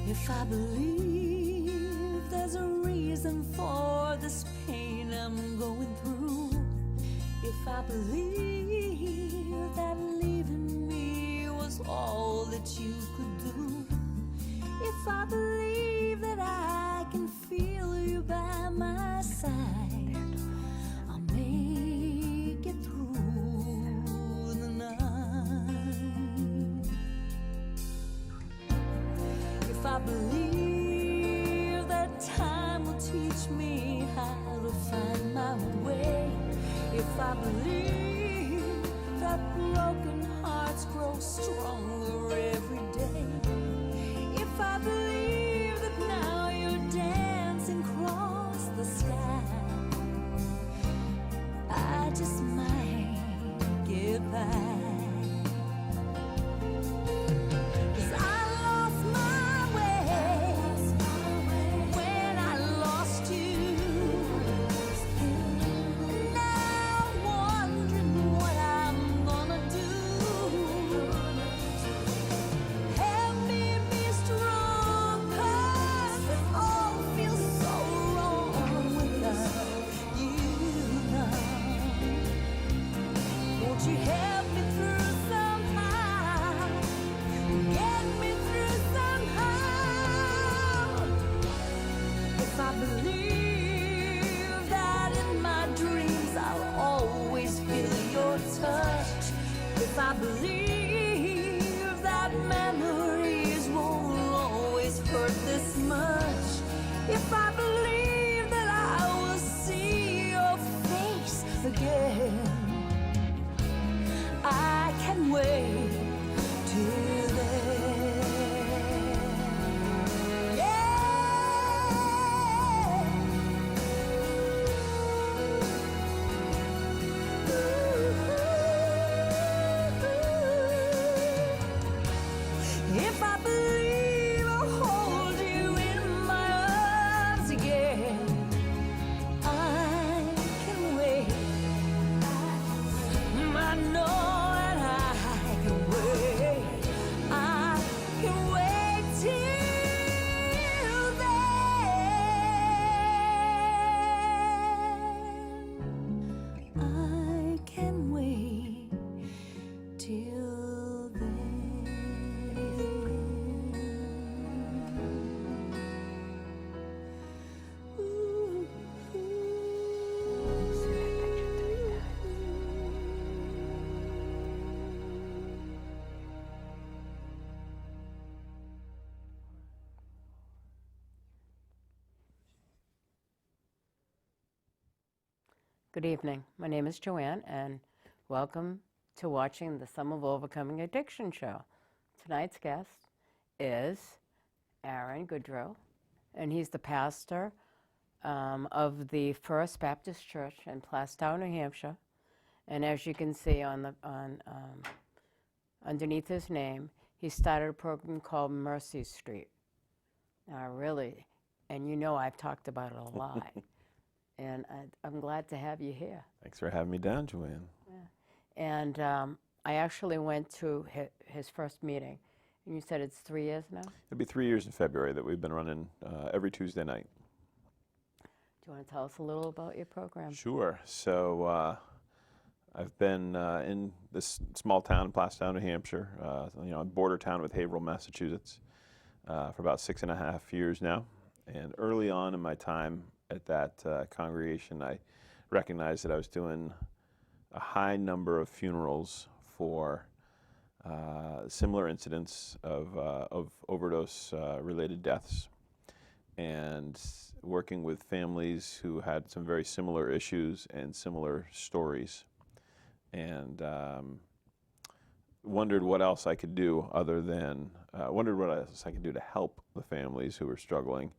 If I believe there's a reason for this pain I'm going through, if I believe that leaving me was all that you could do, if I believe that I can feel you by my side, I'll make it through the night. If I believe that time will teach me how to find my way, if I believe that broken hearts grow stronger every day, if I believe that now you're dancing across the sky, I just might get by. If I believe that memories won't always hurt this much, if I believe that I will see your face again, I can wait till then. If I believe I'll hold you in my arms again, I can wait. I know that I can wait. I can wait till then. I can wait till then. Good evening. My name is Joanne, and welcome to watching the Somerville Overcoming Addiction show. Tonight's guest is Aaron Goodro, and he's the pastor of the First Baptist Church in Plaistow, New Hampshire. And as you can see underneath his name, he started a program called Mercy Street. And you know I've talked about it a lot. And I'm glad to have you here. Thanks for having me down, Joanne. Yeah. And I actually went to his first meeting, and you said it's 3 years now? It'll be 3 years in February that we've been running every Tuesday night. Do you want to tell us a little about your program? Sure. So I've been in this small town in Plaistow, New Hampshire, a border town with Haverhill, Massachusetts, for about 6.5 years now. And early on in my time at that congregation, I recognized that I was doing a high number of funerals for similar incidents of overdose related deaths, and working with families who had some very similar issues and similar stories, and wondered what else I could do to help the families who were struggling,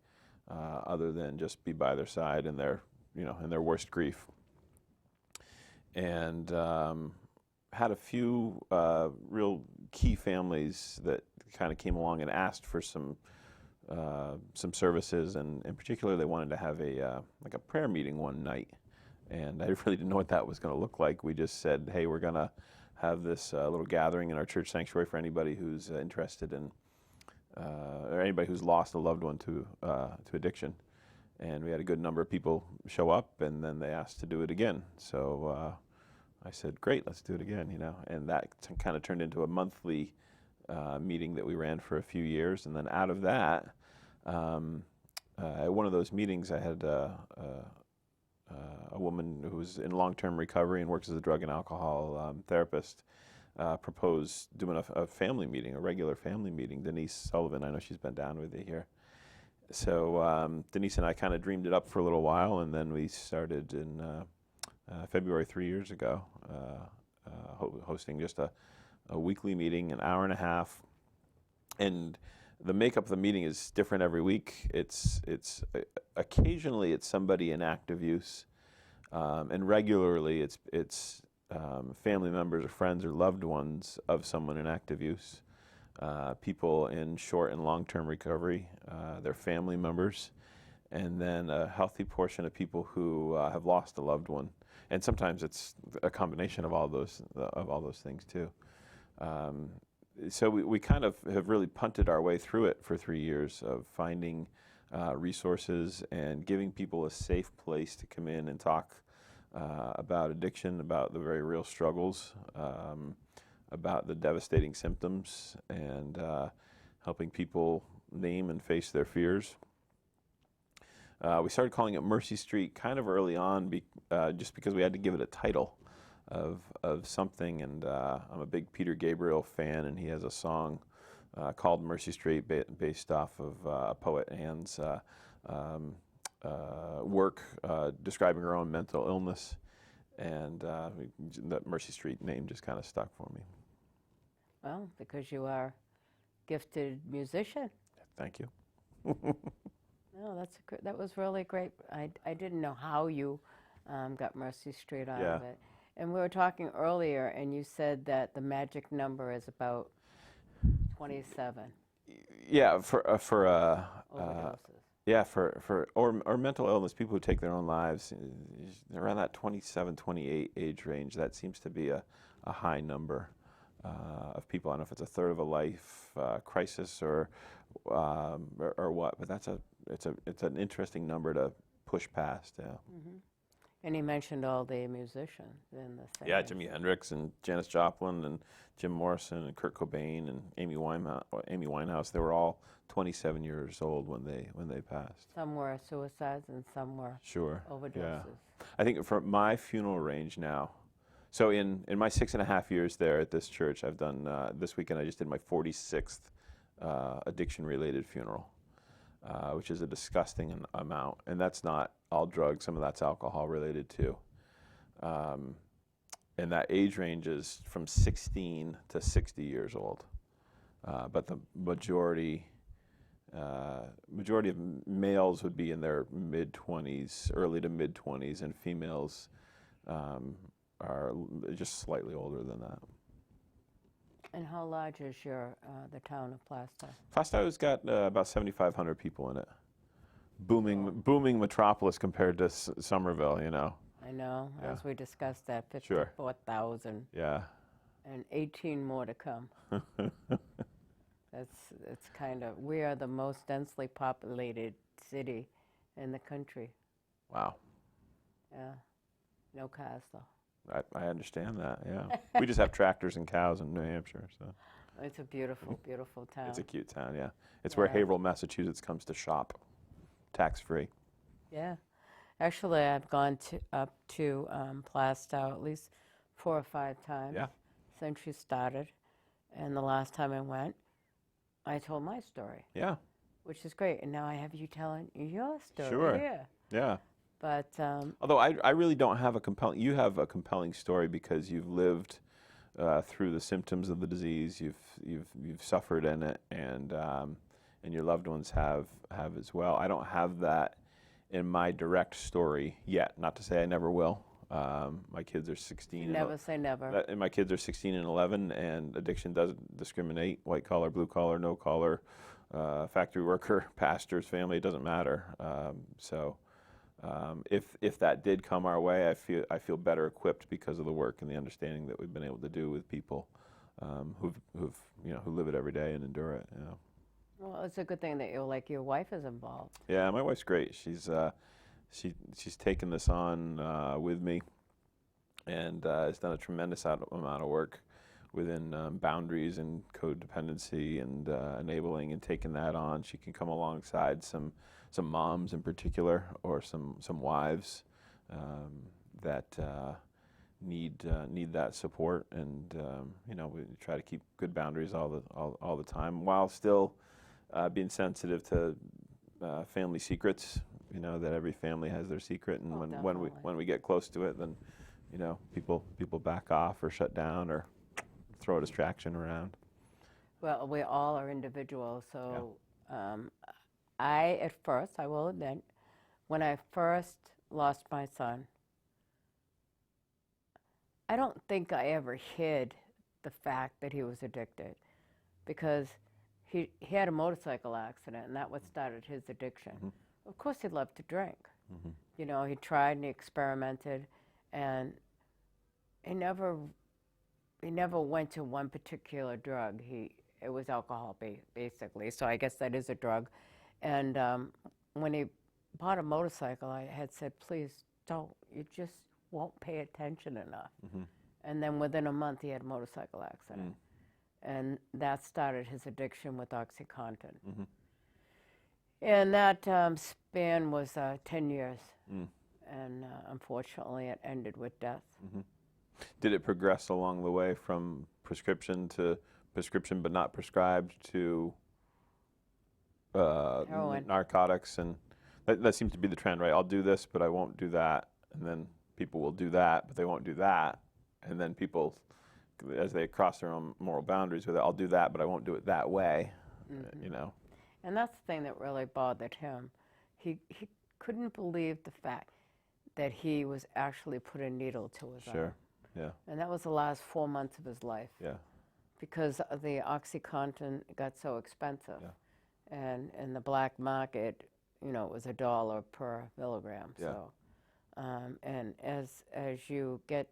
other than just be by their side in their worst grief. And had a few real key families that kind of came along and asked for some services, and in particular they wanted to have a prayer meeting one night, and I really didn't know what that was going to look like. We just said, hey, we're going to have this little gathering in our church sanctuary for anybody who's interested in or anybody who's lost a loved one to addiction. And we had a good number of people show up, and then they asked to do it again. So I said, great, let's do it again, you know. And that kind of turned into a monthly meeting that we ran for a few years. And then out of that, at one of those meetings, I had a woman who was in long-term recovery and works as a drug and alcohol therapist propose doing a family meeting, a regular family meeting. Denise Sullivan, I know she's been down with you here. So Denise and I kind of dreamed it up for a little while, and then we started in February 3 years ago, hosting just a weekly meeting, an hour and a half. And the makeup of the meeting is different every week. It's occasionally it's somebody in active use, and regularly it's family members or friends or loved ones of someone in active use, people in short and long-term recovery, their family members, and then a healthy portion of people who have lost a loved one. And sometimes it's a combination of all those things too. So we kind of have really punted our way through it for 3 years of finding resources and giving people a safe place to come in and talk about addiction, about the very real struggles, about the devastating symptoms, and helping people name and face their fears. We started calling it Mercy Street kind of early on, just because we had to give it a title of something. And I'm a big Peter Gabriel fan, and he has a song called Mercy Street based off of poet Anne's work describing her own mental illness. And that Mercy Street name just kind of stuck for me. Well, because you are a gifted musician. Thank you. No, that was really great. I didn't know how you got Mercy Street out of it. And we were talking earlier, and you said that the magic number is about 27. Yeah, for overdoses. Yeah, or mental illness, people who take their own lives, around that 27, 28 age range, that seems to be a high number of people. I don't know if it's a third of a life crisis or what, but it's an interesting number to push past. Yeah. Mm-hmm. And he mentioned all the musicians in the singers. Yeah, Jimi Hendrix and Janis Joplin and Jim Morrison and Kurt Cobain and Amy Winehouse. They were all 27 years old when they passed. Some were suicides and some were overdoses. Yeah. I think for my funeral range now, so in my 6.5 years there at this church, I've done, this weekend I just did my 46th addiction-related funeral, which is a disgusting amount. And that's not all drugs, some of that's alcohol-related too. And that age range is from 16 to 60 years old. But the majority of males would be in their mid-20s, early to mid-20s, and females are just slightly older than that. And how large is the town of Plaistow? Plaistow has got about 7,500 people in it. Booming metropolis compared to Somerville, you know. I know, Yeah. as we discussed that, 54,000. Yeah. And 18 more to come. It's kind of, we are the most densely populated city in the country. Wow. Yeah. No cars though. I understand that, yeah. We just have tractors and cows in New Hampshire, so. It's a beautiful, beautiful town. It's a cute town, yeah. It's where Haverhill, Massachusetts comes to shop, tax-free. Yeah. Actually, I've gone up to Plaistow at least 4 or 5 times since you started. And the last time I went, I told my story. Yeah. Which is great. And now I have you telling your story. Sure. Yeah. But although I really don't have you have a compelling story because you've lived through the symptoms of the disease. You've suffered in it, and your loved ones have as well. I don't have that in my direct story yet. Not to say I never will. My kids are 16. Never say never. And my kids are 16 and 11, and addiction doesn't discriminate: white collar, blue collar, no collar, factory worker, pastor's family. It doesn't matter. If that did come our way, I feel better equipped because of the work and the understanding that we've been able to do with people who live it every day and endure it. You know. Well, it's a good thing that your wife is involved. Yeah, my wife's great. She's taken this on with me, and has done a tremendous amount of work within boundaries and codependency and enabling and taking that on. She can come alongside some moms in particular, or some wives that need that support, and we try to keep good boundaries all the time, while still being sensitive to family secrets. That every family has their secret, and when we get close to it, then people back off or shut down or throw a distraction around. Well, we all are individuals, so I will admit, when I first lost my son, I don't think I ever hid the fact that he was addicted, because he had a motorcycle accident, and that what started his addiction. Mm-hmm. Of course, he loved to drink. Mm-hmm. He tried and he experimented, and he never went to one particular drug. It was alcohol, basically. So I guess that is a drug. And when he bought a motorcycle, I had said, please don't. You just won't pay attention enough. Mm-hmm. And then within a month, he had a motorcycle accident. And that started his addiction with OxyContin. Mm-hmm. And that span was 10 years. Mm. And unfortunately, it ended with death. Mm-hmm. Did it progress along the way from prescription to prescription but not prescribed to Heroin. narcotics? And that seems to be the trend, right? I'll do this, but I won't do that. And then people will do that, but they won't do that. And then people, as they cross their own moral boundaries with it, I'll do that, but I won't do it that way. Mm-hmm. And that's the thing that really bothered him. He couldn't believe the fact that he was actually put a needle to his arm. Sure, yeah. And that was the last 4 months of his life. Yeah. Because the OxyContin got so expensive. Yeah. And in the black market, it was $1 per milligram. Yeah. So, and as you get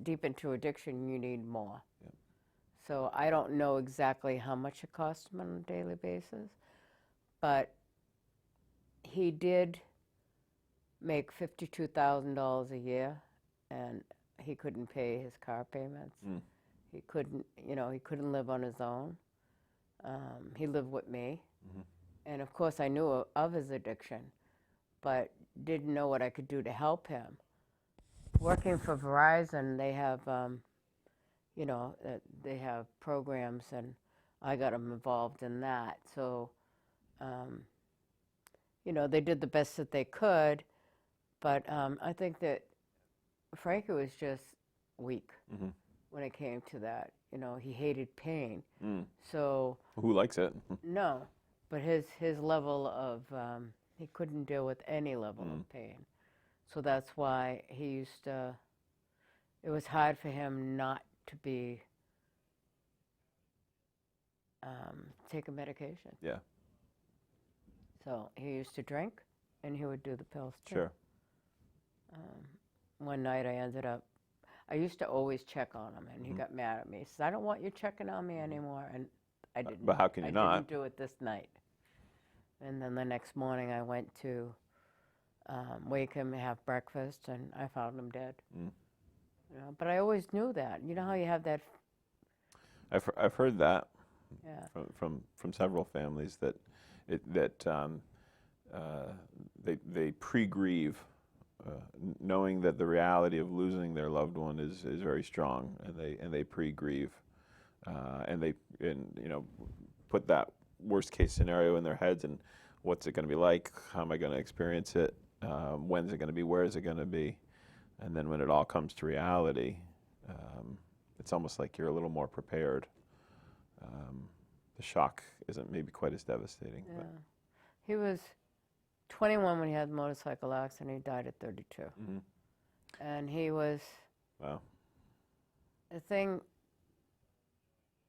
deep into addiction, you need more. Yeah. So I don't know exactly how much it costs him on a daily basis, but he did make $52,000 a year, and he couldn't pay his car payments. He couldn't live on his own. He lived with me. Mm-hmm. And of course I knew of his addiction, but didn't know what I could do to help him. Working for Verizon, they have, they have programs, and I got him involved in that. So, they did the best that they could, but I think that Frankie was just weak when it came to that. He hated pain. So who likes it? no, but his level of he couldn't deal with any level of pain. So that's why he used to. It was hard for him not to be taking medication. Yeah. So he used to drink, and he would do the pills too. Sure. One night I used to always check on him, and he got mad at me. He says, I don't want you checking on me anymore. And I didn't. But how can you not? I didn't do it this night. And then the next morning I went to wake him, have breakfast, and I found him dead. But I always knew that. You know how you have that? I've heard that Yeah. from several families that they pre-grieve, knowing that the reality of losing their loved one is very strong, and they pre-grieve, and they put that worst case scenario in their heads, and what's it going to be like? How am I going to experience it? When's it going to be? Where is it going to be? And then when it all comes to reality, it's almost like you're a little more prepared. The shock isn't maybe quite as devastating. Yeah. But. He was 21 when he had the motorcycle accident. He died at 32. Mm-hmm. And he was, Wow. the thing,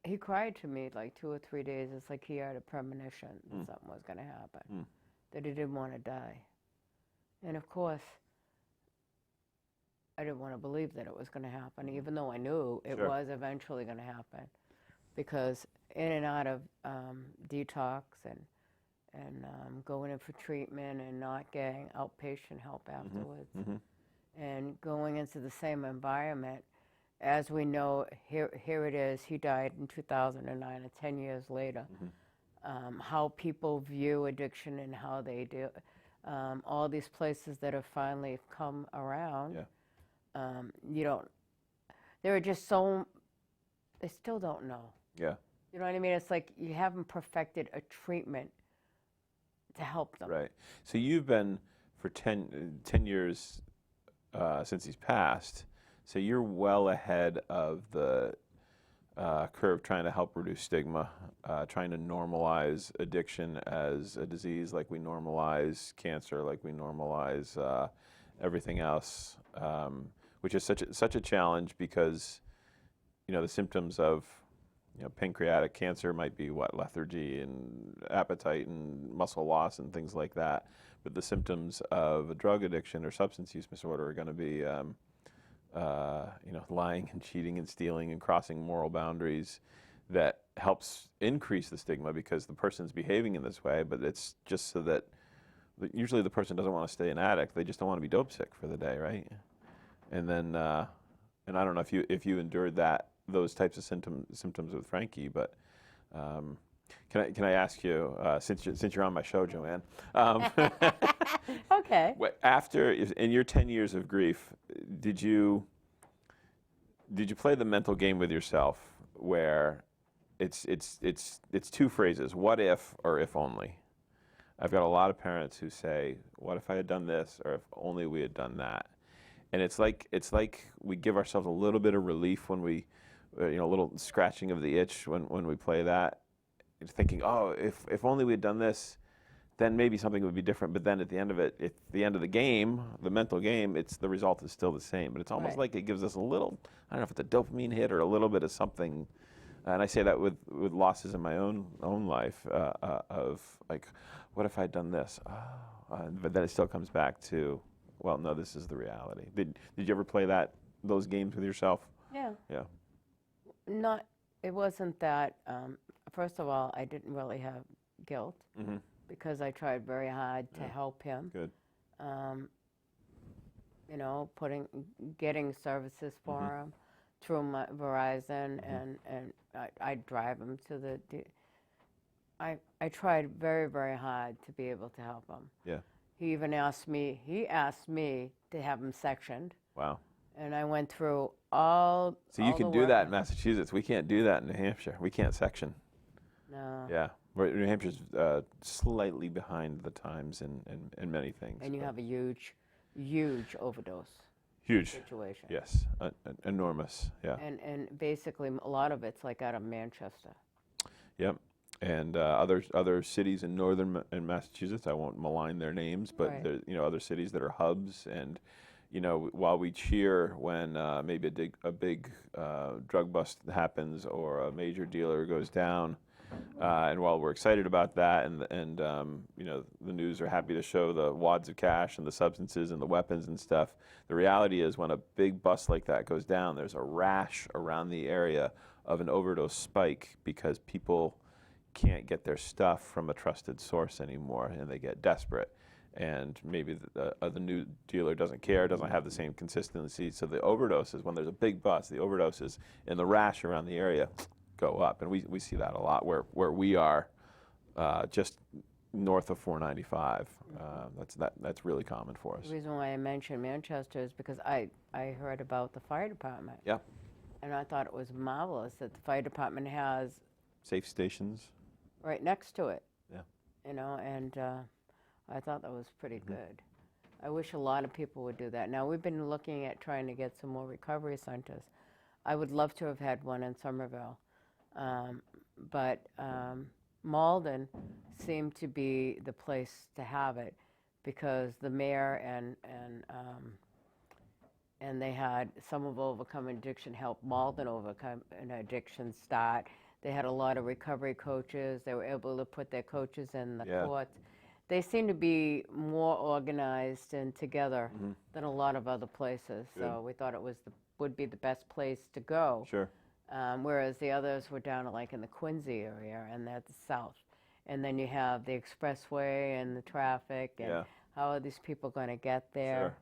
he cried to me like 2 or 3 days. It's like he had a premonition that something was going to happen, that he didn't want to die. And of course, I didn't want to believe that it was going to happen, even though I knew it Sure. was eventually going to happen, because in and out of detox and going in for treatment and not getting outpatient help afterwards, and going into the same environment. As we know, here it is. He died in 2009, and 10 years later. How people view addiction and how they do. All these places that have finally come around. There are just they still don't know. Yeah. You know what I mean? It's like you haven't perfected a treatment to help them. Right. So you've been for 10 years since he's passed. So you're well ahead of the curve trying to help reduce stigma, trying to normalize addiction as a disease like we normalize cancer, like we normalize everything else, which is such a challenge because, the symptoms of pancreatic cancer might be lethargy and appetite and muscle loss and things like that. But the symptoms of a drug addiction or substance use disorder are going to be lying and cheating and stealing and crossing moral boundaries that helps increase the stigma because the person's behaving in this way, but it's just so that usually the person doesn't want to stay an addict. They just don't want to be dope sick for the day, right? And then, and I don't know if you endured those types of symptoms with Frankie, but can I ask you, since you're on my show, Joanne? Okay. After, in your 10 years of grief, did you play the mental game with yourself where it's two phrases, what if or if only? I've got a lot of parents who say, what if I had done this, or if only we had done that? And it's like we give ourselves a little bit of relief when we, a little scratching of the itch when we play that, thinking, oh, if only we had done this, then maybe something would be different. But then at the end of it, at the end of the game, the mental game, the result is still the same. But it's almost like it gives us a little, I don't know if it's a dopamine hit or a little bit of something. And I say that with losses in my own life of like, what if I'd done this? But then it still comes back to, well, no, this is the reality. Did you ever play those games with yourself? Yeah. Yeah. It wasn't that, first of all, I didn't really have guilt because I tried very hard to help him. Good. Getting services for him through my Verizon, and I'd drive him to I tried very, very hard to be able to help him. Yeah. He asked me to have him sectioned. Wow. And I went through all. So you can do that in Massachusetts. We can't do that in New Hampshire. We can't section. No. Yeah. New Hampshire's slightly behind the times in many things. And you have a huge overdose. Huge Situation. Yes. Enormous. Yeah. And basically a lot of it's like out of Manchester. Yep. And other cities in northern Massachusetts, I won't malign their names, but right. there, other cities that are hubs. And while we cheer when maybe a big drug bust happens or a major dealer goes down, and while we're excited about that, and the news are happy to show the wads of cash and the substances and the weapons and stuff, the reality is when a big bust like that goes down, there's a rash around the area of an overdose spike because people can't get their stuff from a trusted source anymore, and they get desperate. And maybe the new dealer doesn't care, doesn't have the same consistency. So the overdoses, when there's a big bust, the overdoses and the rash around the area go up. And we see that a lot where we are just north of 495. That's really common for us. The reason why I mentioned Manchester is because I heard about the fire department. Yeah. And I thought it was marvelous that the fire department has safe stations right next to it. Yeah. And I thought that was pretty good. I wish a lot of people would do that. Now, we've been looking at trying to get some more recovery centers. I would love to have had one in Somerville. But Malden seemed to be the place to have it because the mayor and they had Somerville Overcome Addiction help Malden overcome an addiction start. They had a lot of recovery coaches. They were able to put their coaches in the courts. They seem to be more organized and together than a lot of other places. Good. So we thought it would be the best place to go. Sure. whereas the others were down like in the Quincy area, and that's south. And then you have the expressway and the traffic, and Yeah. how are these people going to get there?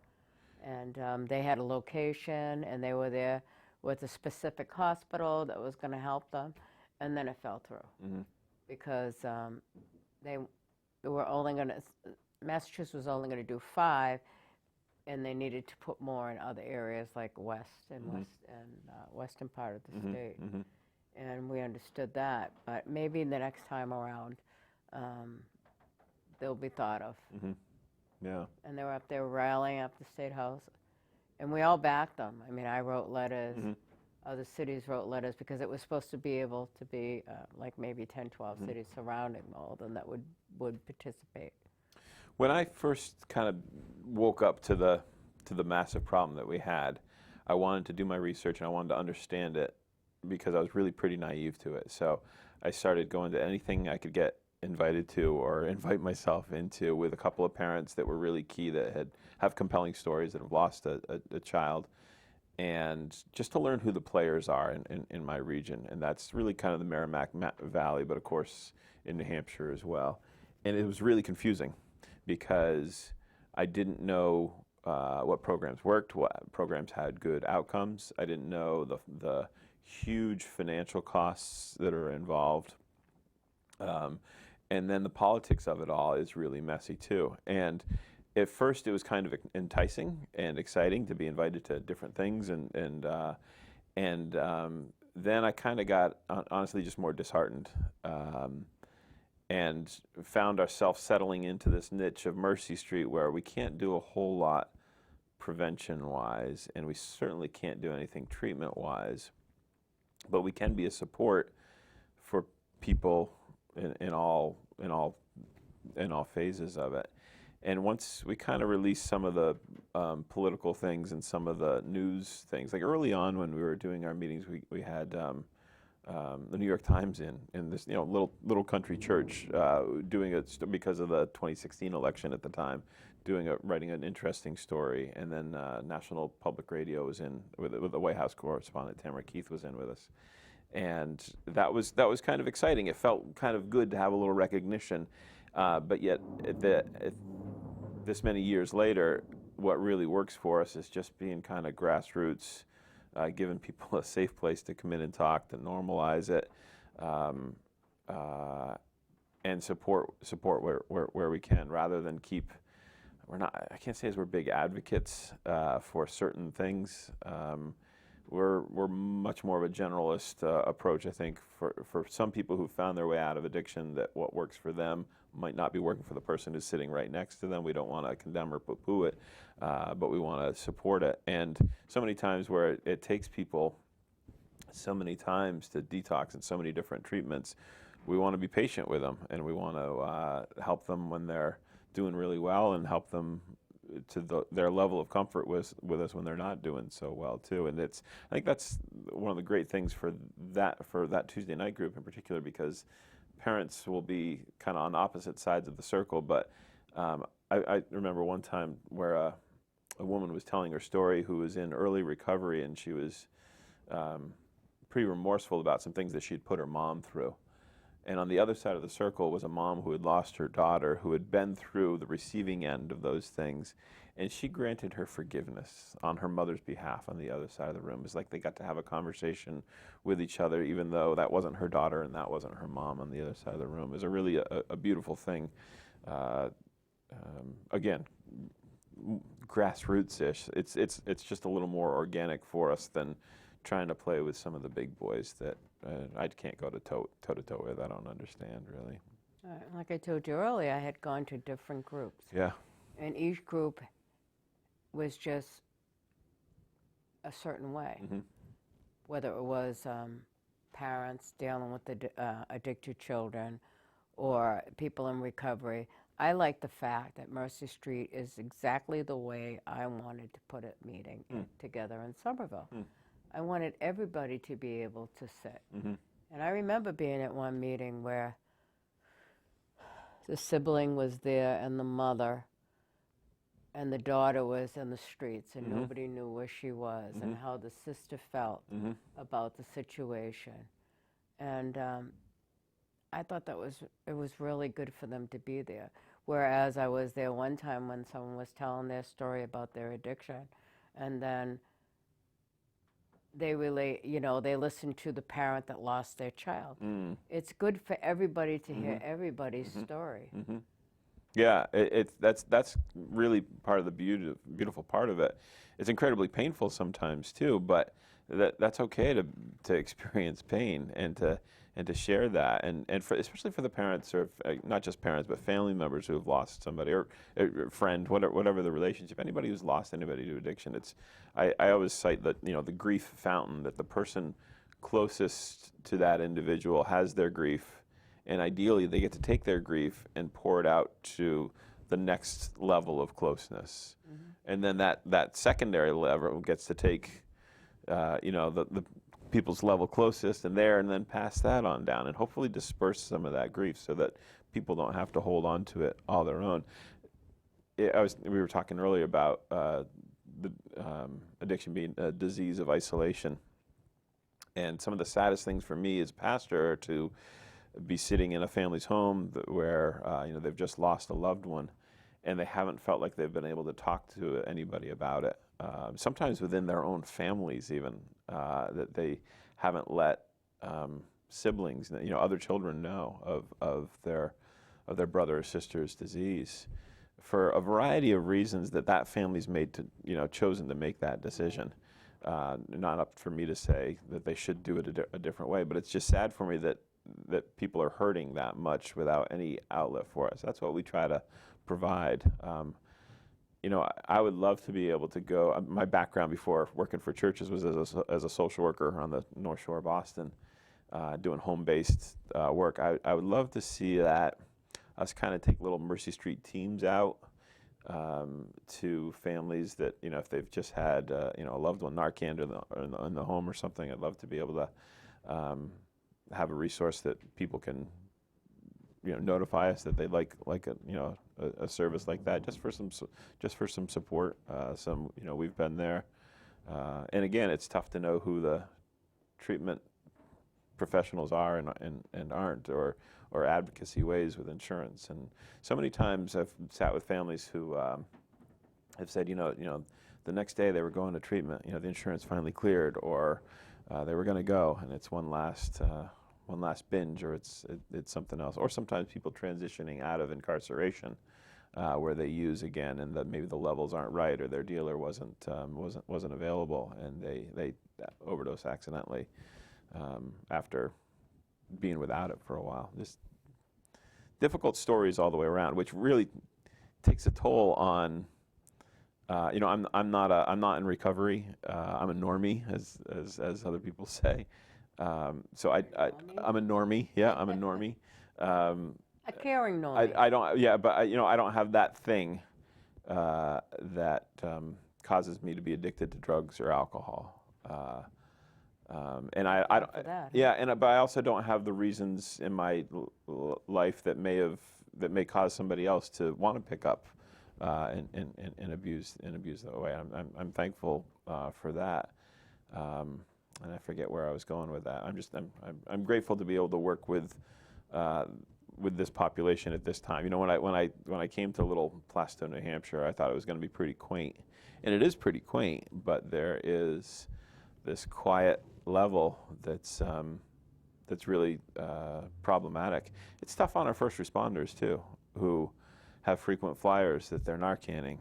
Sure. And they had a location, and they were there with a specific hospital that was going to help them, and then it fell through because they were only going to, Massachusetts was only going to do 5, and they needed to put more in other areas like west and western part of the state. And we understood that, but maybe the next time around they'll be thought of. Yeah. And they were up there rallying up the State House, and we all backed them. I mean, I wrote letters, other cities wrote letters, because it was supposed to be able to be like maybe 10, 12 cities surrounding Malden that would participate. When I first kind of woke up to the massive problem that we had, I wanted to do my research and I wanted to understand it because I was really pretty naive to it. So I started going to anything I could get invited to or invite myself into with a couple of parents that were really key, that have compelling stories, that have lost a child, and just to learn who the players are in my region. And that's really kind of the Merrimack Valley, but of course in New Hampshire as well. And it was really confusing because I didn't know what programs worked, what programs had good outcomes. I didn't know the huge financial costs that are involved. And then the politics of it all is really messy too. And at first it was kind of enticing and exciting to be invited to different things, and then I kind of got honestly just more disheartened, and found ourselves settling into this niche of Mercy Street where we can't do a whole lot prevention-wise, and we certainly can't do anything treatment-wise, but we can be a support for people in all phases of it. And once we kind of released some of the political things and some of the news things, like early on when we were doing our meetings, we had the New York Times in this little country church doing it because of the 2016 election at the time, writing an interesting story, and then National Public Radio was in with the White House correspondent Tamara Keith was in with us. And that was kind of exciting. It felt kind of good to have a little recognition, but yet this many years later, what really works for us is just being kind of grassroots, giving people a safe place to come in and talk, to normalize it, and support where we can, rather than keep. I can't say as we're big advocates for certain things. We're much more of a generalist approach, I think, for some people who found their way out of addiction, that what works for them might not be working for the person who's sitting right next to them. We don't want to condemn or poo-poo it, but we want to support it. And so many times where it takes people so many times to detox and so many different treatments, we want to be patient with them, and we want to help them when they're doing really well, and help them to their level of comfort with us when they're not doing so well too. And I think that's one of the great things for that Tuesday night group in particular, because parents will be kind of on opposite sides of the circle. But I remember one time where a woman was telling her story who was in early recovery, and she was pretty remorseful about some things that she'd put her mom through. And on the other side of the circle was a mom who had lost her daughter, who had been through the receiving end of those things. And she granted her forgiveness on her mother's behalf on the other side of the room. It's like they got to have a conversation with each other, even though that wasn't her daughter and that wasn't her mom on the other side of the room. It was really a beautiful thing. Again, grassroots-ish. It's just a little more organic for us than trying to play with some of the big boys that I can't go toe to toe with. I don't understand, really. Like I told you earlier, I had gone to different groups. Yeah. And each group was just a certain way. Whether it was parents dealing with addicted children or people in recovery. I like the fact that Mercy Street is exactly the way I wanted to put a meeting together in Somerville. I wanted everybody to be able to sit. And I remember being at one meeting where the sibling was there and the mother, and the daughter was in the streets and nobody knew where she was, and how the sister felt about the situation. And I thought it was really good for them to be there. Whereas I was there one time when someone was telling their story about their addiction, and then they they listened to the parent that lost their child. It's good for everybody to hear everybody's story. Yeah, that's really part of the beautiful part of it. It's incredibly painful sometimes too, but that's okay to experience pain and to share that, and especially for the parents, or not just parents, but family members who have lost somebody, or a friend, whatever the relationship. Anybody who's lost anybody to addiction, I always cite that the grief fountain, that the person closest to that individual has their grief. And ideally, they get to take their grief and pour it out to the next level of closeness. And then that secondary level gets to take, the people's level closest and then pass that on down and hopefully disperse some of that grief so that people don't have to hold on to it all their own. We were talking earlier about the addiction being a disease of isolation. And some of the saddest things for me as a pastor are to be sitting in a family's home where they've just lost a loved one, and they haven't felt like they've been able to talk to anybody about it. Sometimes within their own families, even that they haven't let siblings, other children know of their brother or sister's disease, for a variety of reasons that family's chosen to make that decision. Not up for me to say that they should do it a different way, but it's just sad for me that people are hurting that much without any outlet for us. That's what we try to provide. I would love to be able to go. My background before working for churches was as a social worker on the North Shore of Boston, doing home-based work. I would love to see that us kind of take little Mercy Street teams out to families that, if they've just had a loved one Narcaned in the home or something. I'd love to be able to have a resource that people can notify us that they'd like a service like that, just for some support. We've been there, and again, it's tough to know who the treatment professionals are and aren't, or advocacy ways with insurance. And so many times I've sat with families who have said, the next day they were going to treatment, the insurance finally cleared, or they were going to go, and it's one last binge, or it's something else. Or sometimes people transitioning out of incarceration, where they use again, and maybe the levels aren't right, or their dealer wasn't available, and they overdose accidentally after being without it for a while. Just difficult stories all the way around, which really takes a toll on. I'm not in recovery. I'm a normie, as other people say. So I'm a normie. Yeah, I'm a normie. A caring normie. I don't. Yeah, but I don't have that thing that causes me to be addicted to drugs or alcohol. And I don't. Yeah, but I also don't have the reasons in my life that may cause somebody else to want to pick up and abuse that way. I'm thankful for that. And I forget where I was going with that. I'm grateful to be able to work with this population at this time. When I came to little Plaistow, New Hampshire, I thought it was going to be pretty quaint, and it is pretty quaint. But there is this quiet level that's really problematic. It's tough on our first responders too, who have frequent flyers that they're Narcanning,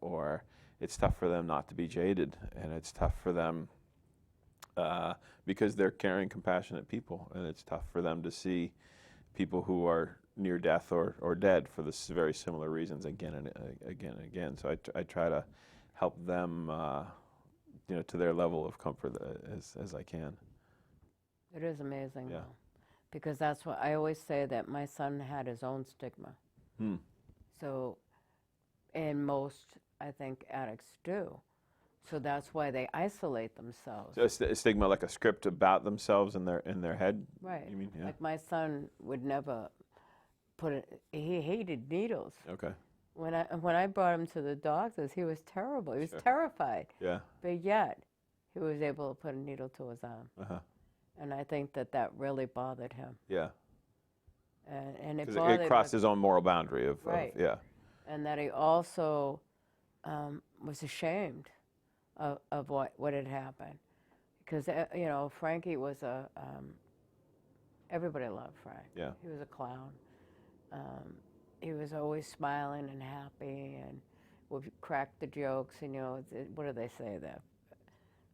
or it's tough for them not to be jaded, and it's tough for them because they're caring, compassionate people, and it's tough for them to see people who are near death or dead for this very similar reasons again and again. So I try to help them, to their level of comfort as I can. It is amazing, Yeah. though, because that's what I always say, that my son had his own stigma. So, and most, I think, addicts do. So that's why they isolate themselves. So a stigma, like a script about themselves in their head. Right. You mean? Yeah. Like my son would never put it. He hated needles. Okay. When I brought him to the doctors, he was terrible. He was Sure. terrified. Yeah. But yet, he was able to put a needle to his arm. Uh-huh. And I think that really bothered him. Yeah. And it Because bothered it crossed his own moral boundary of Right. yeah. and that he also was ashamed of what had happened. Because, you know, Frankie was everybody loved Frank. Yeah. He was a clown. He was always smiling and happy and would crack the jokes. And, you know, what do they say,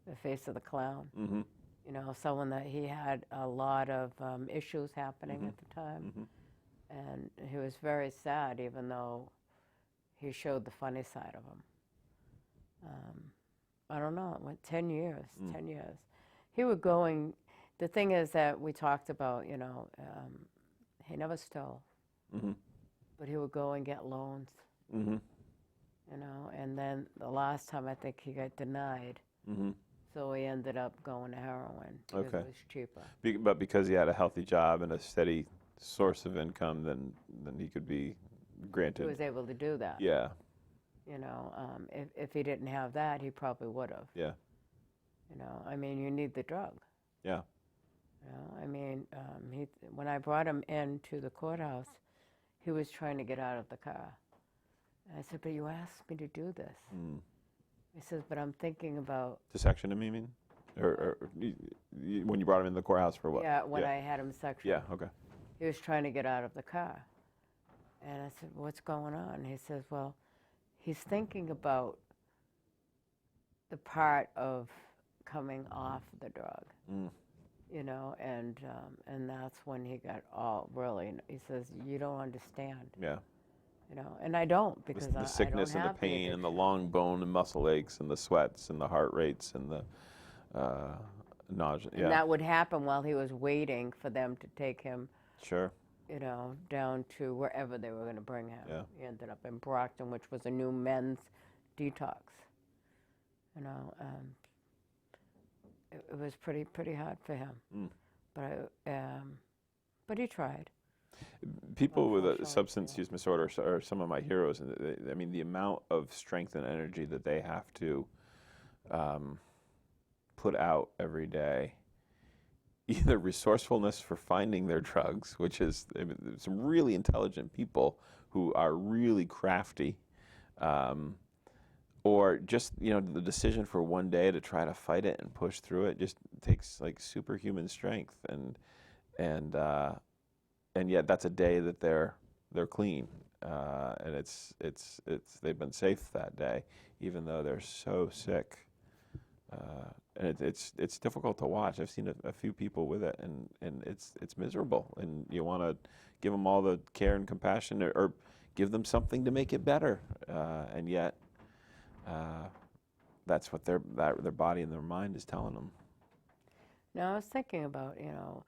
the face of the clown? Mm-hmm. You know, someone that he had a lot of issues happening Mhm. at the time. Mm-hmm. And he was very sad, even though he showed the funny side of him. I don't know, it went 10 years, 10 years. He was going, the thing is that we talked about, you know, he never stole, Mm-hmm. but he would go and get loans, Mm-hmm. you know, and then the last time I think he got denied, Mm-hmm. so he ended up going to heroin because Okay. it was cheaper. But because he had a healthy job and a steady source of income, then he could be He granted. was able to do that. Yeah. You know, if he didn't have that, he probably would have. Yeah. You know, I mean, you need the drug. Yeah. You know, I mean, when I brought him into the courthouse, he was trying to get out of the car. And I said, but you asked me to do this. Mm. He says, but I'm thinking about, To section him, you mean? Or when you brought him in the courthouse for what? yeah, when I had him sectioned. Yeah. Okay. He was trying to get out of the car. And I said, what's going on? And he says, well, he's thinking about the part of coming off the drug. Mm. You know, and that's when he got all really. He says, "You don't understand." Yeah. You know, and I don't because The sickness I don't and the have pain and the addiction. long bone and muscle aches and the sweats and the heart rates and the nausea. Yeah. And that would happen while he was waiting for them to take him, Sure. you know, down to wherever they were going to bring him. Yeah. He ended up in Brockton, which was a new men's detox. You know, it was pretty hard for him. Mm. But he tried. People with a Unfortunately, substance yeah. use disorder are some of my heroes. And I mean, the amount of strength and energy that they have to put out every day, either resourcefulness for finding their drugs, which is some really intelligent people who are really crafty, or just, you know, the decision for one day to try to fight it and push through it just takes like superhuman strength, and yet that's a day that they're clean, and it's they've been safe that day, even though they're so sick, and it's difficult to watch. I've seen a few people with it, and it's miserable, and you want to give them all the care and compassion, or give them something to make it better, and yet that's what their body and their mind is telling them. Now I was thinking about, you know,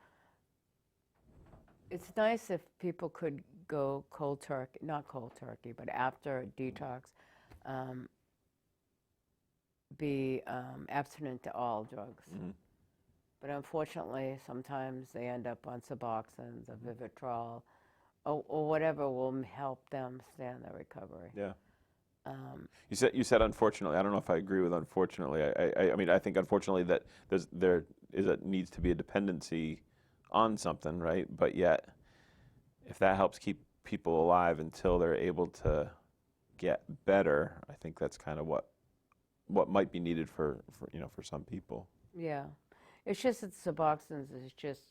it's nice if people could go cold turkey, not cold turkey, but after a detox, be abstinent to all drugs. Mm-hmm. But unfortunately, sometimes they end up on Suboxones or Vivitrol or whatever will help them stay in their recovery. Yeah. You said unfortunately. I don't know if I agree with unfortunately. I mean, I think unfortunately that needs to be a dependency on something, right? But yet, if that helps keep people alive until they're able to get better, I think that's kind of what might be needed for some people. Yeah. It's just that Suboxones is just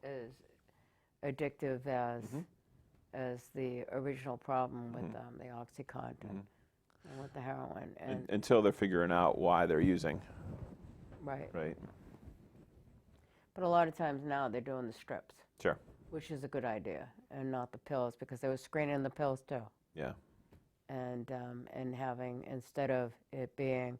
as addictive as the original problem with the OxyContin and with the heroin. And Until they're figuring out why they're using. right. Right. But a lot of times now they're doing the strips, Sure. which is a good idea, and not the pills, because they were screening the pills too. Yeah. And having, instead of it being,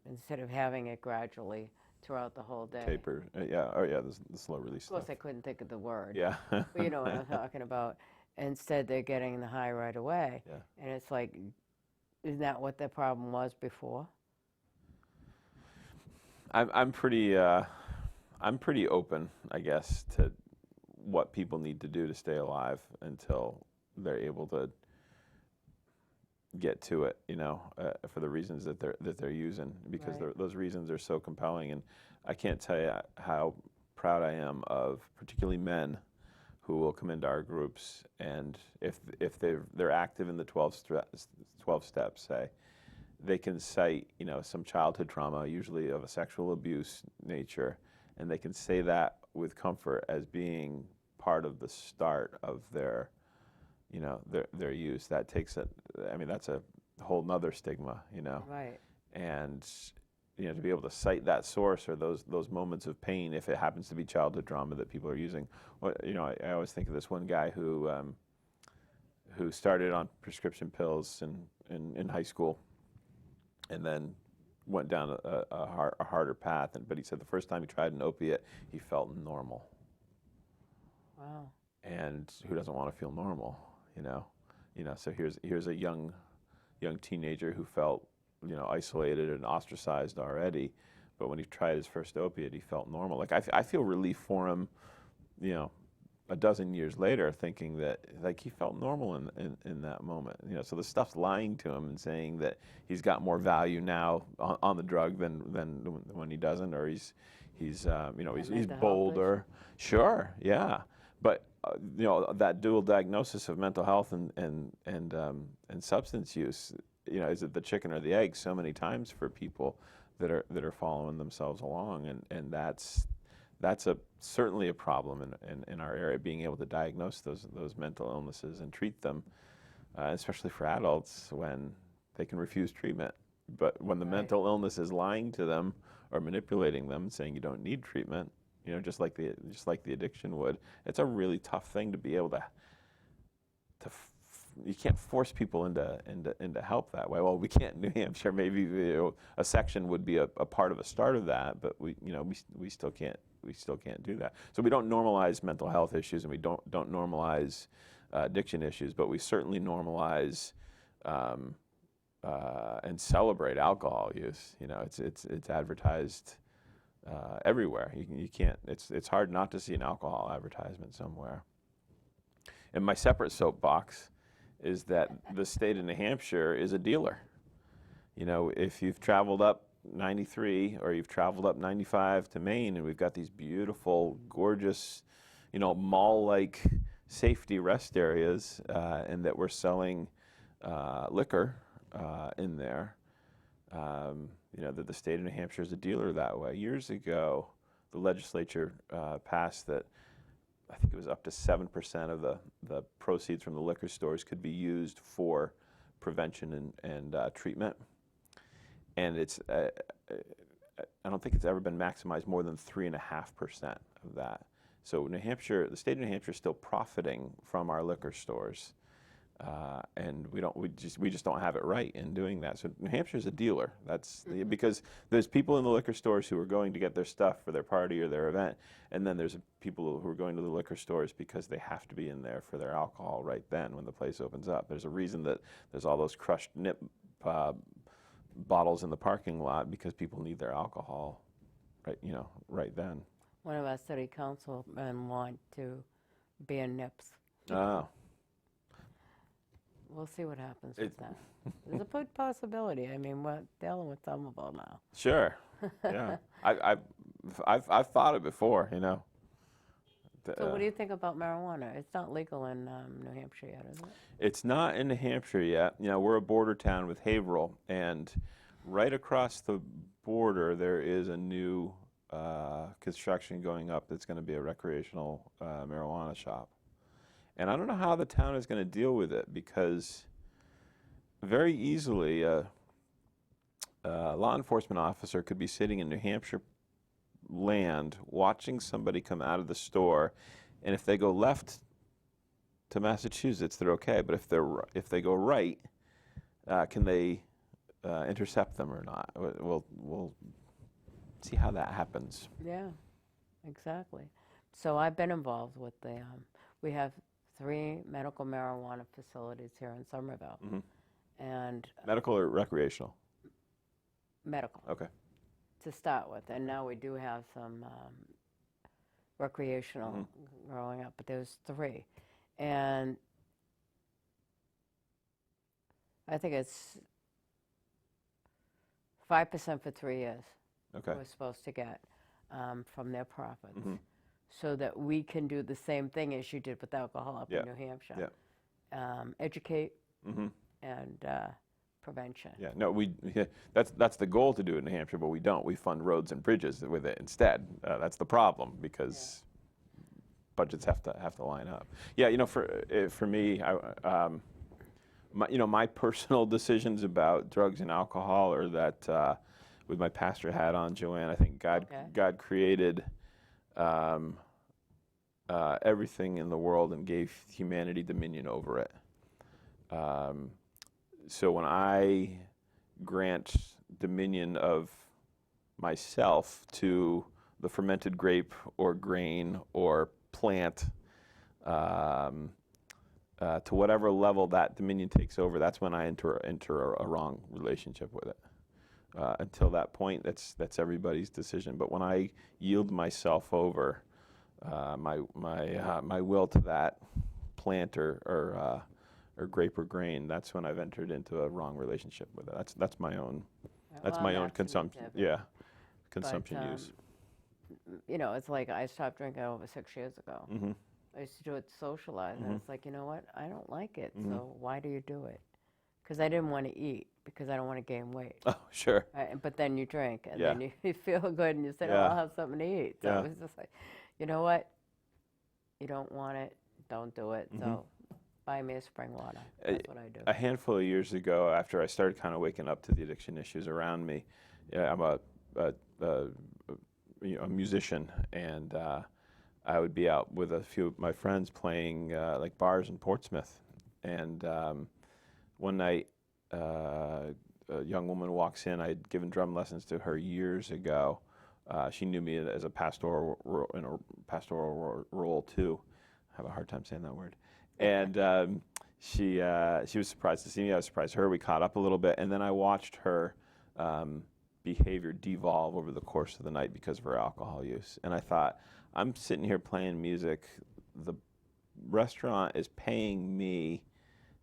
instead of having it gradually throughout the whole day. Taper. Yeah. Oh yeah. The slow release Of course, stuff. I couldn't think of the word. Yeah. But you know what I'm talking about. Instead, they're getting the high right away. Yeah. And it's like, isn't that what the problem was before? I'm pretty open, I guess, to what people need to do to stay alive until they're able to get to it, for the reasons that they're using, because Right. those reasons are so compelling. And I can't tell you how proud I am of particularly men who will come into our groups, and if they're active in the 12 steps, say, they can cite some childhood trauma, usually of a sexual abuse nature, and they can say that with comfort as being part of the start of their their use. That takes it. I mean, that's a whole nother stigma, Right. and to be able to cite that source or those moments of pain, if it happens to be childhood trauma that people are using. Well, I always think of this one guy who started on prescription pills in high school, and then went down a harder path. But he said the first time he tried an opiate, he felt normal. Wow. And who doesn't want to feel normal, So here's a young teenager who felt, isolated and ostracized already, but when he tried his first opiate, he felt normal. Like I feel relief for him, a dozen years later, thinking that like he felt normal in that moment. So the stuff's lying to him and saying that he's got more value now on the drug than when he doesn't, or he's bolder. Sure, yeah, but that dual diagnosis of mental health and substance use, is it the chicken or the egg so many times for people that are following themselves along, and that's certainly a problem in our area, being able to diagnose those mental illnesses and treat them, especially for adults when they can refuse treatment. But when the mental illness is lying to them or manipulating them, saying you don't need treatment, just like the addiction would, it's a really tough thing to be able to you can't force people into help that way. Well, we can't in New Hampshire. Maybe a section would be a part of a start of that, but we still can't do that. So we don't normalize mental health issues, and we don't normalize addiction issues, but we certainly normalize and celebrate alcohol use. It's advertised everywhere. You can't. It's hard not to see an alcohol advertisement somewhere. And my separate soapbox is that the state of New Hampshire is a dealer. If you've traveled up 93 or you've traveled up 95 to Maine, and we've got these beautiful, gorgeous, mall-like safety rest areas, and that we're selling liquor in there, that the state of New Hampshire is a dealer that way. Years ago, the legislature passed that I think it was up to 7% of the proceeds from the liquor stores could be used for prevention and treatment. And it's I don't think it's ever been maximized more than 3.5% of that. So New Hampshire, the state of New Hampshire, is still profiting from our liquor stores, and we just don't have it right in doing that. So New Hampshire is a dealer. That's because there's people in the liquor stores who are going to get their stuff for their party or their event, and then there's people who are going to the liquor stores because they have to be in there for their alcohol right then when the place opens up. There's a reason that there's all those crushed nip bottles in the parking lot, because people need their alcohol right then. One of our city councilmen want to ban nips. Oh. We'll see what happens with that. There's a good possibility. I mean, we're dealing with Somerville now. Sure. Yeah. I've thought it before, So what do you think about marijuana? It's not legal in New Hampshire yet, is it? It's not in New Hampshire yet. We're a border town with Haverhill, and right across the border there is a new construction going up that's going to be a recreational marijuana shop. And I don't know how the town is going to deal with it, because very easily a law enforcement officer could be sitting in New Hampshire land watching somebody come out of the store, and if they go left to Massachusetts, they're okay. But if they go right, can they intercept them or not? We'll see how that happens. Yeah, exactly. So I've been involved with we have 3 medical marijuana facilities here in Somerville. Mm-hmm. And medical or recreational? Medical. Okay. To start with, and now we do have some recreational growing up, but there was 3. And I think it's 5% for 3 years Okay. we're supposed to get from their profits, so that we can do the same thing as you did with alcohol up in New Hampshire. Yeah. Educate and prevention. Yeah. No, that's the goal to do it in New Hampshire, but we don't. We fund roads and bridges with it instead. That's the problem because budgets have to line up. Yeah. You know, for me, my personal decisions about drugs and alcohol are that with my pastor hat on, Joanne, I think God created everything in the world and gave humanity dominion over it. So when I grant dominion of myself to the fermented grape or grain or plant, to whatever level that dominion takes over, that's when I enter a wrong relationship with it. Until that point, that's everybody's decision. But when I yield myself over, my will to that plant or grape or grain, that's when I've entered into a wrong relationship with it. That's my own. That's my own consumption. Yeah, consumption use. You know, it's like I stopped drinking over 6 years ago. I used to do it to socialize, and it's like, you know what? I don't like it, so why do you do it? Because I didn't want to eat, because I don't want to gain weight. Oh, sure. But then you drink, and then you feel good, and you say, oh, I'll have something to eat. So it was just like, you know what? You don't want it, don't do it. So buy me a spring water. That's what I do. A handful of years ago, after I started kind of waking up to the addiction issues around me, I'm a musician, and I would be out with a few of my friends playing like bars in Portsmouth. And one night, a young woman walks in. I'd given drum lessons to her years ago. She knew me as a pastoral role too. I have a hard time saying that word. And she was surprised to see me. I was surprised to her. We caught up a little bit, and then I watched her behavior devolve over the course of the night because of her alcohol use. And I thought, I'm sitting here playing music. The restaurant is paying me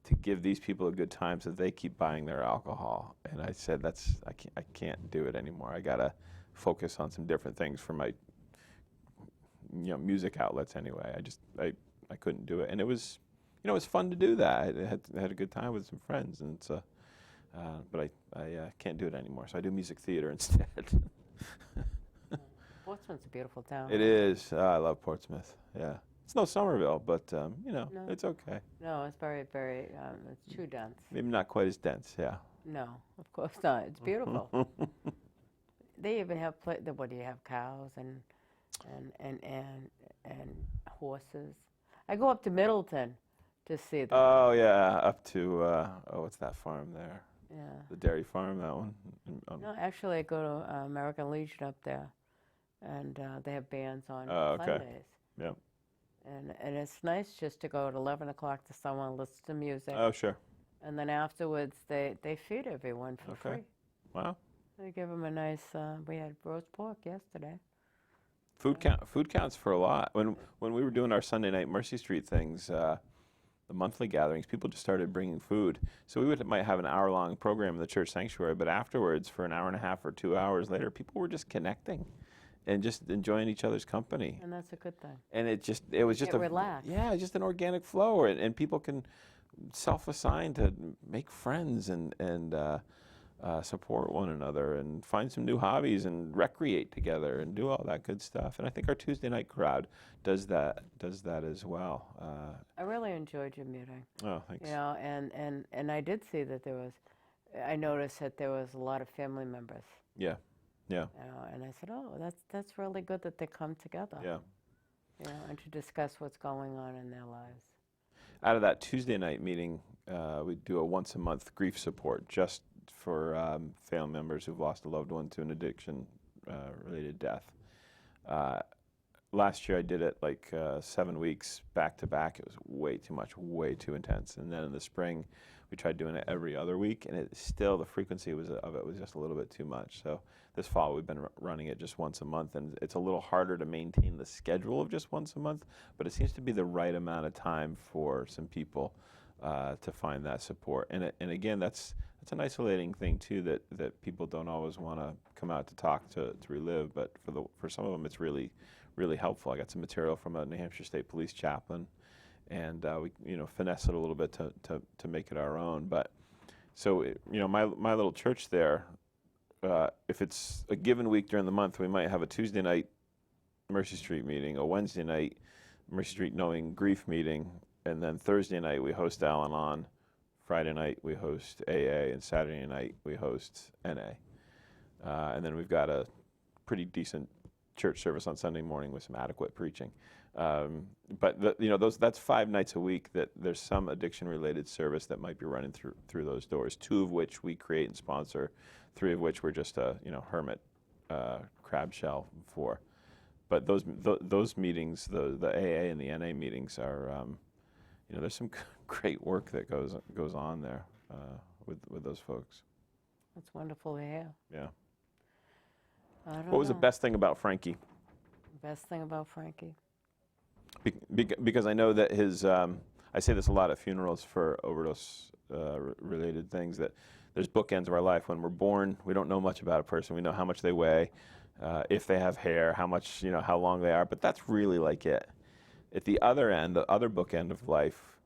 to give these people a good time so they keep buying their alcohol. And I said, I can't do it anymore. I gotta focus on some different things for my music outlets anyway. I couldn't do it. And it was fun to do that. I had a good time with some friends, and so but I can't do it anymore. So I do music theater instead. Portsmouth's a beautiful town. It is. I love Portsmouth. Yeah. It's no Somerville, but it's okay. No, it's very, very, it's too dense. Maybe not quite as dense, yeah. No, of course not. It's beautiful. They even have, what do you have, cows and horses. I go up to Middleton to see them. Oh, yeah, up to, what's that farm there? Yeah. The dairy farm, that one? No, actually, I go to American Legion up there, and they have bands on Sundays. Yeah. And it's nice just to go at 11 o'clock to someone, listen to music. Oh, sure. And then afterwards, they feed everyone for free. Wow. They give them a nice, we had roast pork yesterday. Food counts for a lot. When we were doing our Sunday night Mercy Street things, the monthly gatherings, people just started bringing food. So we might have an hour-long program in the church sanctuary, but afterwards, for an hour and a half or 2 hours later, people were just connecting and just enjoying each other's company. And that's a good thing. And it was just relaxed. Yeah, just an organic flow, and people can self-assign to make friends and support one another and find some new hobbies and recreate together and do all that good stuff. And I think our Tuesday night crowd does that as well. I really enjoyed your meeting. Oh, thanks. You know, and I did see that I noticed that there was a lot of family members. Yeah. Yeah. You know, and I said, oh, that's really good that they come together. Yeah. You know, and to discuss what's going on in their lives. Out of that Tuesday night meeting, we do a once-a-month grief support just for family members who've lost a loved one to an addiction-related death. last year I did it like 7 weeks back to back. It was way too much, way too intense. And then in the spring, we tried doing it every other week, and it still, the frequency of it was just a little bit too much. So this fall we've been running it just once a month, and it's a little harder to maintain the schedule of just once a month, but it seems to be the right amount of time for some people to find that support. And again, that's an isolating thing too, that people don't always want to come out to talk to relive, but for some of them it's really helpful. I got some material from a New Hampshire State Police chaplain, and we finesse it a little bit to make it our own. But so my little church there, if it's a given week during the month, we might have a Tuesday night Mercy Street meeting, a Wednesday night Mercy Street Knowing Grief meeting, and then Thursday night we host Al-Anon, Friday night we host AA, and Saturday night we host NA. And then we've got a pretty decent church service on Sunday morning with some adequate preaching. But that's 5 nights a week that there's some addiction-related service that might be running through those doors. 2 of which we create and sponsor, 3 of which we're just a hermit crab shell for. But those meetings, the AA and the NA meetings are, there's some great work that goes on there with those folks. That's wonderful to hear. Yeah. I don't What was the know. best thing about Frankie? Best thing about Frankie? Because I know that his, I say this a lot at funerals for overdose related things, that there's bookends of our life. When we're born, we don't know much about a person. We know how much they weigh, if they have hair, how much, how long they are, but that's really like it. At the other end, the other bookend of life,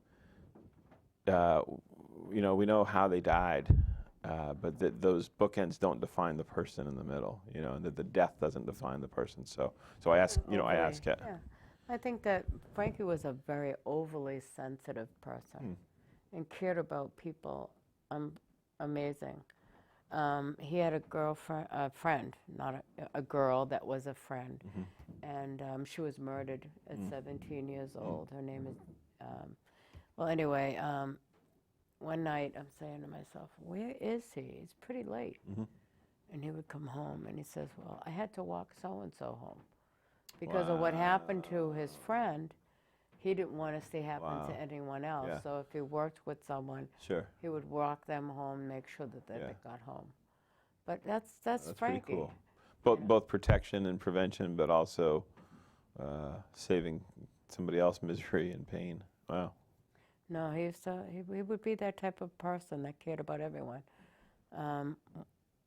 we know how they died, but those bookends don't define the person in the middle, and that the death doesn't define the person. So I ask, I ask it. Yeah. I think that Frankie was a very overly sensitive person and cared about people amazing. He had a friend, not a girl that was a friend, and she was murdered at 17 years old. Her name is, well, anyway, one night I'm saying to myself, where is he? It's pretty late. And he would come home and he says, well, I had to walk so-and-so home. Because of what happened to his friend, he didn't want to see happen to anyone else. Yeah. So if he worked with someone, Sure. he would walk them home, make sure that they got home. But that's That's Frankie. pretty cool. Both protection and prevention, but also saving somebody else's misery and pain. Wow. No, he would be that type of person that cared about everyone.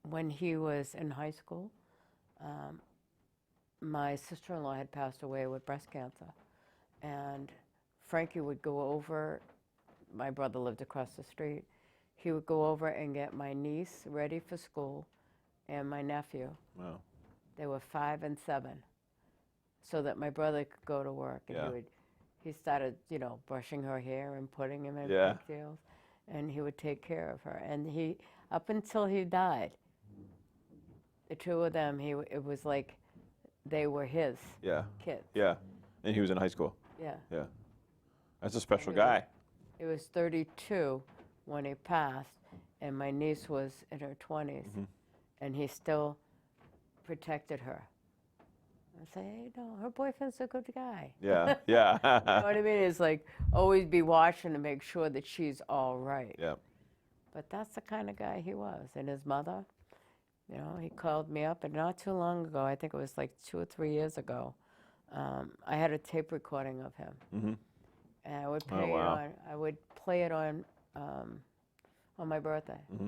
When he was in high school, my sister-in-law had passed away with breast cancer, and Frankie would go over, my brother lived across the street, he would go over and get my niece ready for school and my nephew. Wow. They were 5 and 7, so that my brother could go to work. And he started, brushing her hair and putting him in pigtails, and he would take care of her. And up until he died, the 2 of them, it was like they were his kids. Yeah. And he was in high school. Yeah. Yeah. That's a special guy. He was 32 when he passed, and my niece was in her 20s, and he still protected her. I say, hey, no, her boyfriend's a good guy. Yeah, yeah. You know what I mean? It's like always be watching to make sure that she's all right. Yeah. But that's the kind of guy he was. And his mother, he called me up, and not too long ago, I think it was like 2 or 3 years ago, I had a tape recording of him. And I would play it on my birthday. He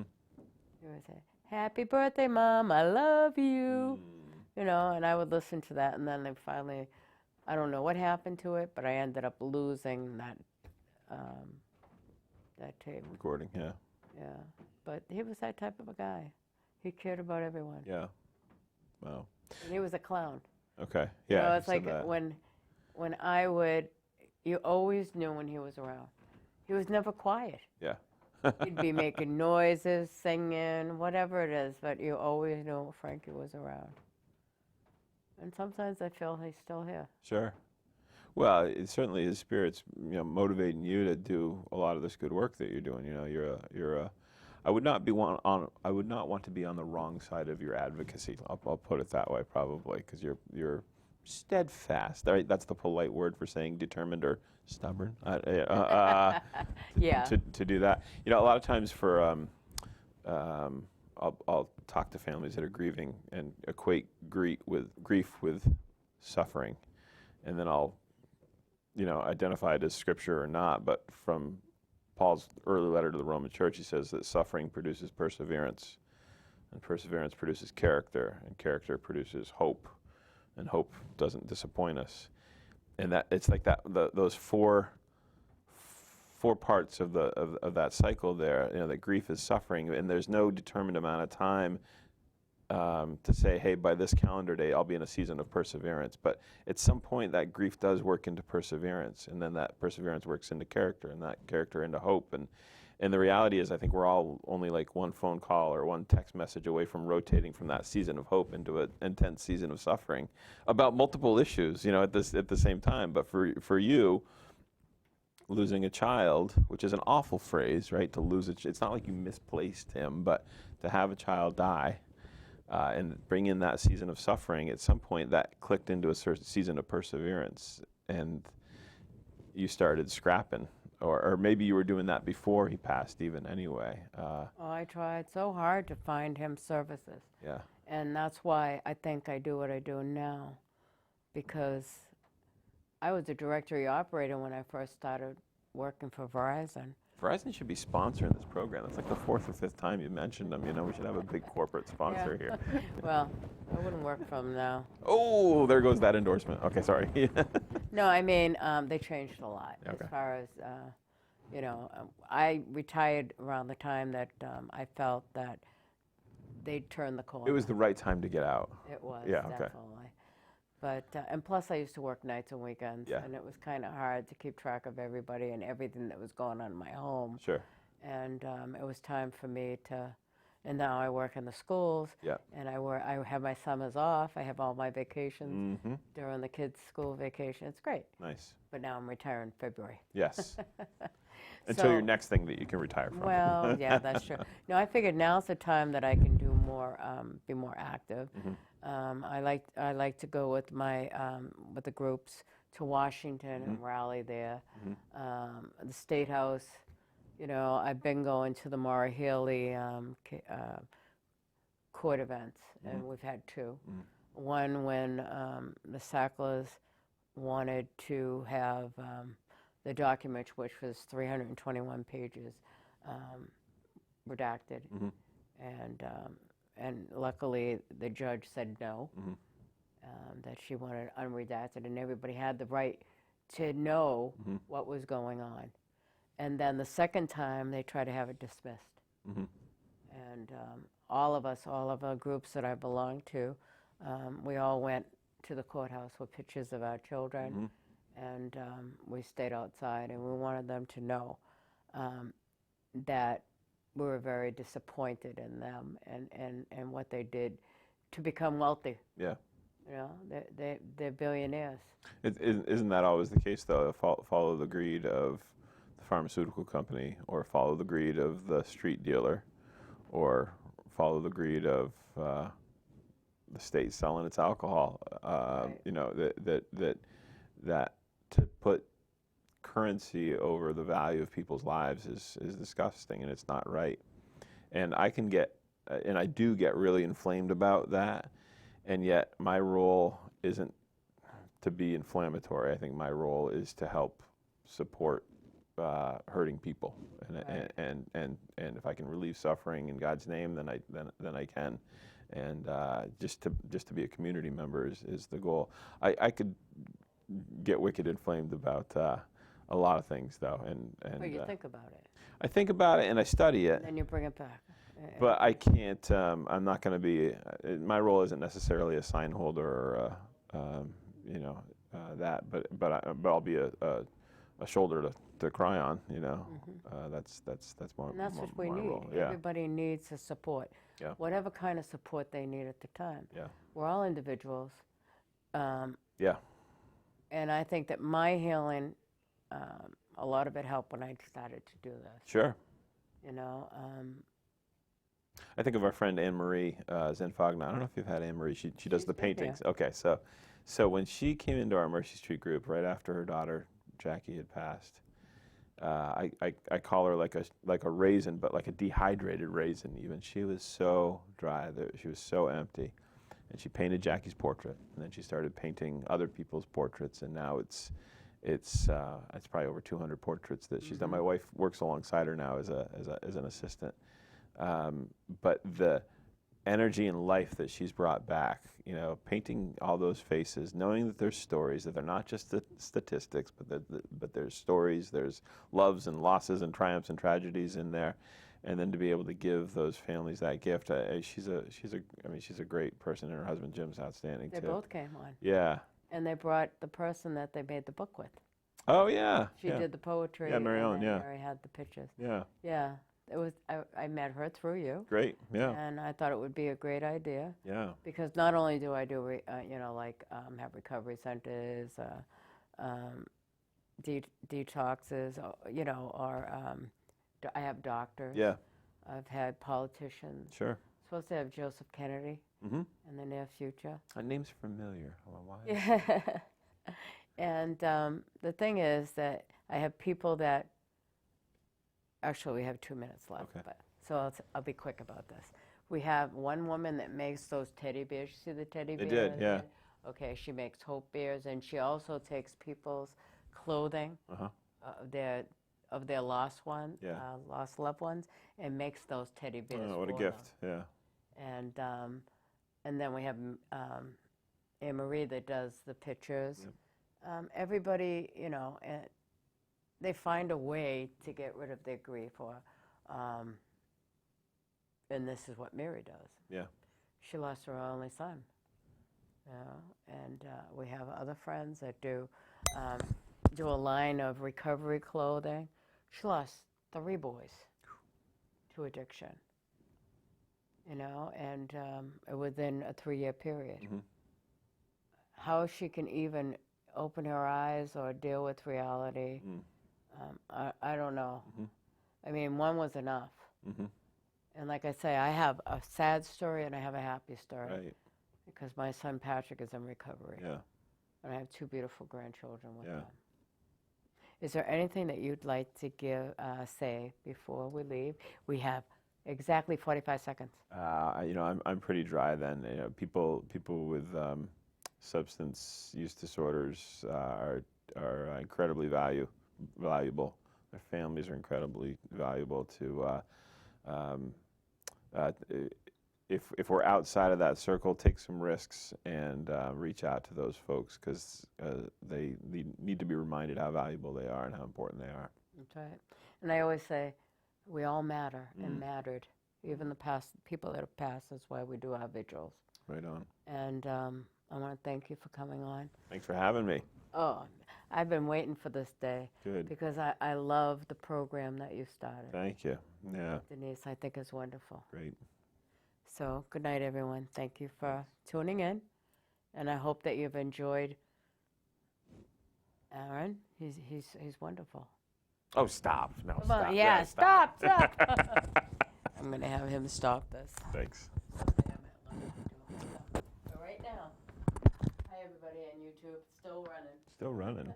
would say, happy birthday, Mom, I love you. And I would listen to that, and then they finally, I don't know what happened to it, but I ended up losing that tape. Recording, yeah. Yeah, but he was that type of a guy. He cared about everyone. Yeah. Wow. And he was a clown. Okay. Yeah. It's like when you always knew when he was around. He was never quiet. Yeah. He'd be making noises, singing, whatever it is, but you always knew Frankie was around. And sometimes I feel he's still here. Sure. Well, certainly his spirit's motivating you to do a lot of this good work that you're doing. I would not want to be on the wrong side of your advocacy. I'll put it that way, probably, because you're steadfast. Right? That's the polite word for saying determined or stubborn. Yeah. To do that. You know, a lot of times for I'll talk to families that are grieving and equate grief with suffering, and then I'll, you know, identify it as scripture or not. But from Paul's early letter to the Roman Church, he says that suffering produces perseverance, and perseverance produces character, and character produces hope, and hope doesn't disappoint us. And that it's like that those four parts of that cycle there. You know, that grief is suffering, and there's no determined amount of time to say, hey, by this calendar day, I'll be in a season of perseverance. But at some point, that grief does work into perseverance, and then that perseverance works into character, and that character into hope. And the reality is, I think we're all only like one phone call or one text message away from rotating from that season of hope into an intense season of suffering about multiple issues, you know, at the same time. But for you, losing a child, which is an awful phrase, right? To lose it's not like you misplaced him, but to have a child die and bring in that season of suffering, at some point that clicked into a certain season of perseverance, and you started scrapping. Or maybe you were doing that before he passed even anyway. I tried so hard to find him services. Yeah. And that's why I think I do what I do now, because I was a directory operator when I first started working for Verizon. Verizon should be sponsoring this program. That's like the 4th or 5th time you mentioned them. You know, we should have a big corporate sponsor here. Well, I wouldn't work for them now. Oh, there goes that endorsement. Okay, sorry. No, I mean, they changed a lot Okay. as far as, you know, I retired around the time that I felt that they'd turned the corner. It was the right time to get out. It was, Yeah, okay. definitely. But, and plus I used to work nights and weekends, Yeah. and it was kind of hard to keep track of everybody and everything that was going on in my home. Sure. And it was time for me to, and now I work in the schools, Yeah. and I have my summers off, I have all my vacations Mm-hmm. during the kids' school vacation. It's great. Nice. But now I'm retiring in February. Yes. Until your next thing that you can retire from. Well, yeah, that's true. No, I figured now's the time that I can do more, be more active. Mm-hmm. I like to go with my with the groups to Washington and rally there. The State House, you know, I've been going to the Maura Healey court events, and we've had 2. One when the Sacklers wanted to have the document, which was 321 pages, redacted, and luckily the judge said no, that she wanted unredacted, and everybody had the right to know what was going on. And then the second time they tried to have it dismissed. And all of our groups that I belong to, we all went to the courthouse with pictures of our children, and we stayed outside, and we wanted them to know that we were very disappointed in them and what they did to become wealthy. Yeah. You know, they're billionaires. Isn't that always the case, though? Follow the greed of the pharmaceutical company, or follow the greed of the street dealer, or follow the greed of the state selling its alcohol. Right. You know, that to put currency over the value of people's lives is disgusting, and it's not right. And I can get, and I do get really inflamed about that, and yet my role isn't to be inflammatory. I think my role is to help support hurting people, and if I can relieve suffering in God's name, then I can, and just to be a community member is the goal. I could get wicked inflamed about a lot of things, though, and Well, you think about it. I think about it and I study it. And then you bring it back. But I can't. I'm not going to be. My role isn't necessarily a sign holder or you know, that. But I'll be a shoulder to cry on. You know, that's more. And that's more, what we my need. role. Yeah. Everybody needs a support. Yeah. Whatever kind of support they need at the time. Yeah. We're all individuals. Yeah. And I think that my healing, a lot of it helped when I started to do this. Sure. You know. I think of our friend Anne Marie Zenfagna. I don't know if you've had Anne Marie. She does the been here. paintings. Okay, so So when she came into our Mercy Street group right after her daughter Jackie had passed, I call her like a raisin, but like a dehydrated raisin. Even she was so dry, that she was so empty, and she painted Jackie's portrait, and then she started painting other people's portraits, and now it's probably over 200 portraits that she's done. My wife works alongside her now as an assistant, but the energy and life that she's brought back, you know, painting all those faces, knowing that there's stories, that they're not just the statistics, but there's stories, there's loves and losses and triumphs and tragedies in there, and then to be able to give those families that gift, she's a great person, and her husband Jim's outstanding They too. both came on. Yeah. And they brought the person that they made the book with. Oh yeah. She did the poetry. Yeah, Mary Ellen, and then yeah. Mary had the pictures. Yeah. Yeah. It was. I met her through you. Great. Yeah. And I thought it would be a great idea. Yeah. Because not only do I do, have recovery centers, detoxes, I have doctors. Yeah. I've had politicians. Sure. Supposed to have Joseph Kennedy Mm-hmm. in the near future. That name's familiar. Well, why? Yeah. And the thing is that I have people that, actually we have 2 minutes left, Okay. but so I'll be quick about this. We have one woman that makes those teddy bears. You see the teddy They bears? did, yeah. Okay, she makes hope bears, and she also takes people's clothing Uh-huh. of their lost Yeah. lost loved ones, and makes those teddy bears. Oh, what a for gift. Yeah. them. And then we have Anne Marie that does the pictures. Yep. Everybody, they find a way to get rid of their grief, and this is what Mary does. Yeah. She lost her only son, and we have other friends that do a line of recovery clothing. She lost 3 boys to addiction, and within a 3-year period. Mm-hmm. How she can even open her eyes or deal with reality, I don't know. Mm-hmm. I mean, one was enough. Mm-hmm. And like I say, I have a sad story and I have a happy story. Right. Because my son Patrick is in recovery. Yeah. And I have 2 beautiful grandchildren with Yeah. him. Is there anything that you'd like to say before we leave? We have exactly 45 seconds. I'm pretty dry then. People with substance use disorders are incredibly valuable. Their families are incredibly valuable to. If we're outside of that circle, take some risks and reach out to those folks, because they need to be reminded how valuable they are and how important they are. That's right. And I always say, we all matter and mattered. Even the past people that have passed. That's why we do our vigils. Right on. And I want to thank you for coming on. Thanks for having me. Oh, I've been waiting for this day. Good. Because I love the program that you started. Thank you. Yeah. Denise, I think it's wonderful. Great. So good night, everyone. Thank you for tuning in. And I hope that you've enjoyed Aaron. He's wonderful. Oh, stop. No, Come stop. on. Yeah, stop. I'm going to have him stop this. Thanks. So right now, hi everybody on YouTube. Still running. Still running.